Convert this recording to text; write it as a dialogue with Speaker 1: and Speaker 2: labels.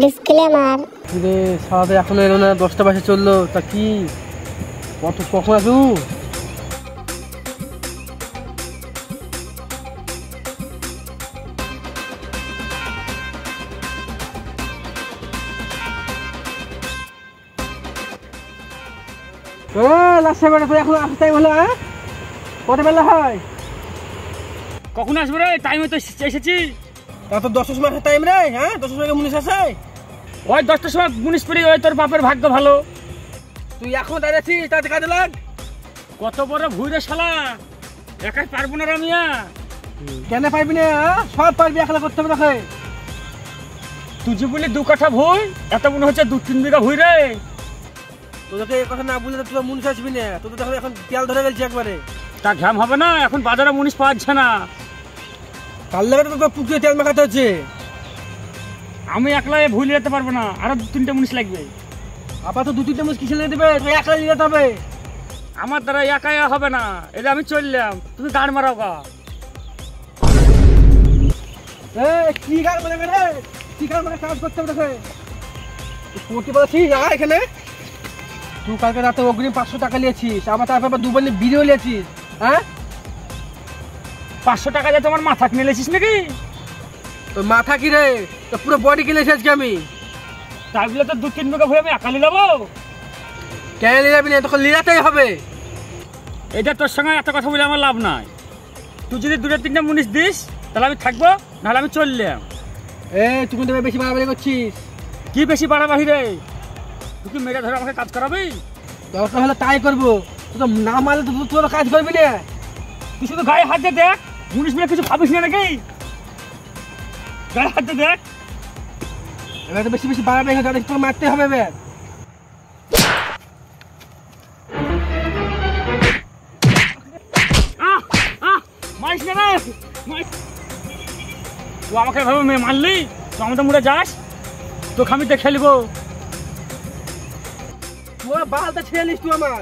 Speaker 1: Disclaimer.
Speaker 2: রে সারাতে এখনো এলো না, 10টা বাজে চললো, তা কি কখন আসু? এখন আসতে হলো, হ্যাঁ কত বেলা হয়?
Speaker 3: কখন আসবো রে? টাইমে তো এসেছি।
Speaker 2: তা তো 10টার সময় টাইম রে। হ্যাঁ 10টার সময় মুনিশ আছে।
Speaker 3: ওই 10টার সময় মুনিশ পড়ি, ওই তোর বাপের ভাগ্য ভালো।
Speaker 2: তুই এখন দাঁড়িয়েছিস, তাতে কাজে লাগ।
Speaker 3: কত বড় ভুই রে শালা, একাই পারবো না রামিয়া।
Speaker 2: কেন পারবি না? সব পারবি, একলা করতে হবে তোকে।
Speaker 3: তুই যে বলি 2 কাঠা ভুই, এত মনে হচ্ছে 2-3 বিঘা ভুই রে।
Speaker 2: তোদেরকে এই কথা না বুঝলে তোরা মুনিশ আসবি না। তোদের দেখো এখন তেল ধরে গেছে একবারে।
Speaker 3: তা ঘাম হবে না, এখন বাজারে মুনিশ পাওয়া যাচ্ছে না।
Speaker 2: কাল লাগে তো পুকুরে তেল মাখাতে হচ্ছে।
Speaker 3: আমি একলা ভুই নিতে পারবো না, আরো 2-3টে মুনিশ লাগবে।
Speaker 2: আপাতত 2-3টে মুনিশ কিসে নিয়ে দেবে? তুই একলা নিয়ে যেতে হবে।
Speaker 3: আমার দ্বারা একাই হবে না, এটা আমি চললাম, তুমি গাড় মারাও গা।
Speaker 2: কি গান মানে রে? কি গান মানে কাজ করতে হবে তোকে? করতে বলেছিস এখানে? তুই কালকে রাতে অগ্রিম 500 টাকা নিয়েছিস, আমার তারপর 2 বার ভিডিও নিয়েছিস। হ্যাঁ
Speaker 3: 500 টাকা দিয়ে তোমার মাথা কিনে লেছিস নাকি?
Speaker 2: তোর মাথা কি রে? তো পুরো বডি কিনেছি আজকে আমি।
Speaker 3: তাই বলে তো 2-3 বিঘা ভুই আমি একা নিয়ে যাবো?
Speaker 2: কেন নিয়ে যাবি না? তোকে লিরাতেই হবে।
Speaker 3: এটা তোর সঙ্গে এত কথা বলে আমার লাভ নাই। তুই যদি 2-3টে মুনিশ দিস তাহলে আমি থাকবো, নাহলে আমি চললাম।
Speaker 2: তুই কিন্তু বেশি বাড়াবাড়ি করছিস।
Speaker 3: কি বেশি বাড়াবাড়ি রে? তুই কি মেরে ধরে আমাকে কাজ করাবি?
Speaker 2: দরকার হলে তাই করবো, তুই তো না মারলে তো তোর কাজ করবি না।
Speaker 3: তুই শুধু গায়ে হাত দিয়ে দেখ, মুনিশ মিলে কিছু ভাবিস না নাকি? গায়ে হাত দিয়ে দেখ।
Speaker 2: এবার তো বেশি বেশি বাড়াবাড়ি হয়ে যাবে, তোকে মারতে হবে এবার।
Speaker 3: মারিস না রে, তুই আমাকে এভাবে মারলি, তুই আমাদের মুড়ে যাস, তোকে আমি দেখে নিবো।
Speaker 2: তুই বালটা ছেড়ে নিস তুই আমার।